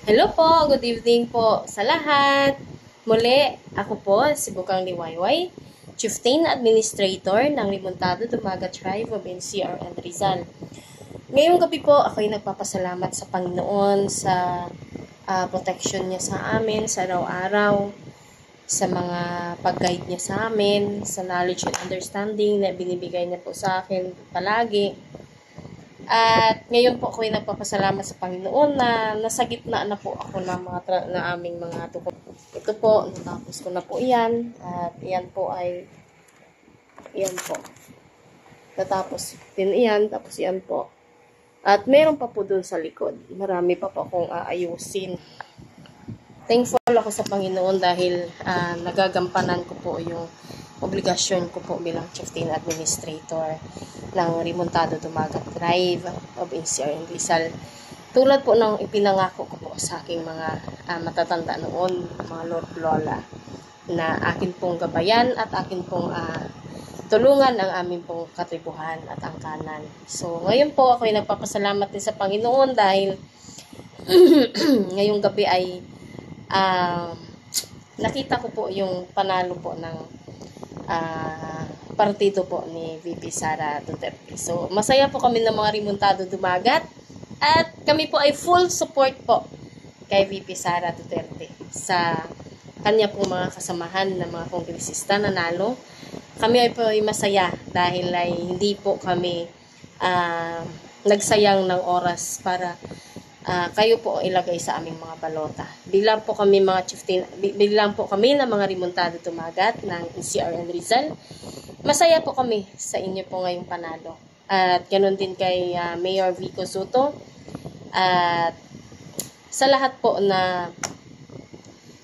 Hello po, good evening po sa lahat. Muli, ako po si Bukang Liwayway, Chieftain Administrator ng Remontado Dumagat Tribe of NCR and Rizal. Ngayong gabi po, ako'y nagpapasalamat sa Panginoon sa protection niya sa amin sa araw-araw, sa mga pag-guide niya sa amin, sa knowledge and understanding na binibigay niya po sa akin palagi. At ngayon po ako'y nagpapasalamat sa Panginoon na nasa gitna na po ako ng na aming mga tukod. Ito po, natapos ko na po iyan. At iyan po ay, iyan po. Natapos din iyan, tapos iyan po. At meron pa po dun sa likod. Marami pa po akong aayusin. Thankful ako sa Panginoon dahil nagagampanan ko po yung obligasyon ko po bilang Chieftain Administrator ng Remontado Dumagat Tribe of NCR and Rizal. Tulad po ng ipinangako ko po sa aking mga matatanda noon, mga Lord Lola, na akin pong gabayan at akin pong tulungan ang aming pong katribuhan at angkanan. So, ngayon po ako'y nagpapasalamat din sa Panginoon dahil ngayong gabi ay nakita ko po yung panalo po ng partido po ni VP Sara Duterte. So, masaya po kami ng mga Remontado Dumagat at kami po ay full support po kay VP Sara Duterte sa kanya pong mga kasamahan ng mga kongresista na nalo. Kami ay po ay masaya dahil ay hindi po kami nagsayang ng oras para kayo po ilagay sa aming mga balota. Bilang po kami mga chieftain, bilang po kami ng mga Remontado Dumagat ng NCR and Rizal, masaya po kami sa inyo po ngayong panalo. At ganoon din kay Mayor Vico Soto at sa lahat po na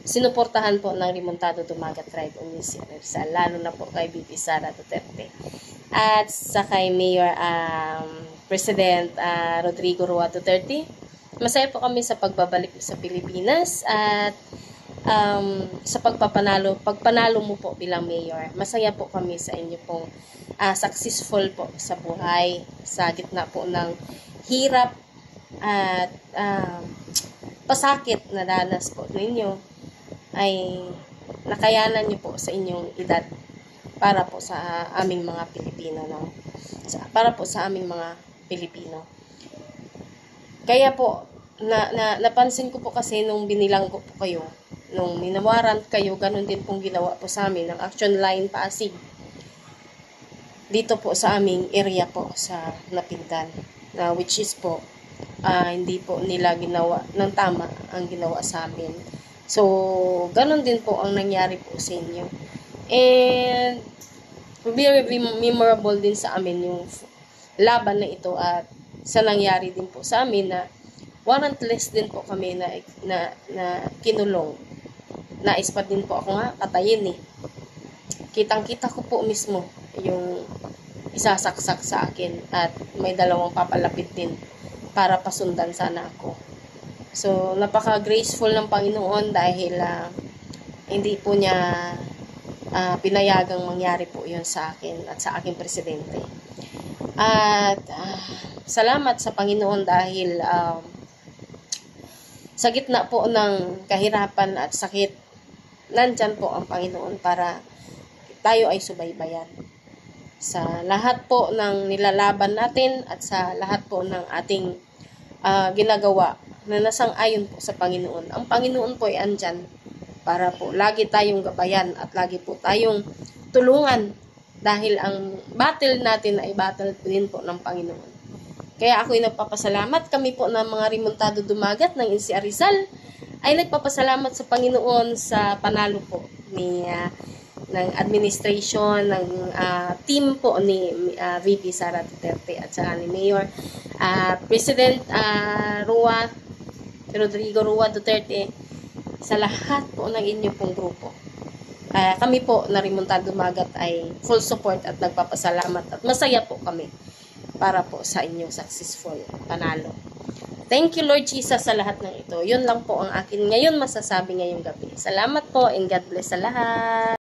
sinuportahan po ng Remontado Dumagat Tribe of NCR and Rizal, lalo na po kay VP Sara Duterte. At sa kay Mayor President Rodrigo Roa Duterte, masaya po kami sa pagbabalik sa Pilipinas at sa pagpanalo mo po bilang mayor. Masaya po kami sa inyo pong successful po sa buhay, sa gitna po ng hirap at pasakit na danas po ninyo ay nakayanan niyo po sa inyong edad para po sa aming mga Pilipino, para po sa aming mga Pilipino. Kaya po, napansin ko po kasi nung binilang ko po kayo, nung minawaran kayo, ganun din pong ginawa po sa amin ng Action Line Pasig. Dito po sa aming area po sa Napindan, which is po, hindi po nila ginawa ng tama ang ginawa sa amin. So, ganun din po ang nangyari po sa inyo. And, very memorable din sa amin yung laban na ito at sa nangyari din po sa amin na warrantless din po kami na kinulong. Nais pa din po ako nga patayin eh. Kitang-kita ko po mismo yung isasaksak sa akin at may dalawang papalapit din para pasundan sana ako. So, napaka-graceful ng Panginoon dahil hindi po niya pinayagang mangyari po yun sa akin at sa aking presidente. At salamat sa Panginoon dahil sa gitna po ng kahirapan at sakit, nandyan po ang Panginoon para tayo ay subaybayan. Sa lahat po ng nilalaban natin at sa lahat po ng ating ginagawa na nasang-ayon po sa Panginoon. Ang Panginoon po ay andyan para po lagi tayong gabayan at lagi po tayong tulungan dahil ang battle natin ay battle din po ng Panginoon. Kaya ako'y nagpapasalamat. Kami po ng mga Remontado Dumagat ng NCR Rizal ay nagpapasalamat sa Panginoon sa panalo po ng administration, ng team po ni VP Sara Duterte at saka ni Mayor President Rodrigo Roa Duterte, sa lahat po ng inyong pong grupo. Kami po na Remontado Dumagat ay full support at nagpapasalamat at masaya po kami para po sa inyong successful panalo. Thank you Lord Jesus sa lahat ng ito. Yun lang po ang akin ngayon masasabi ngayong gabi. Salamat po and God bless sa lahat.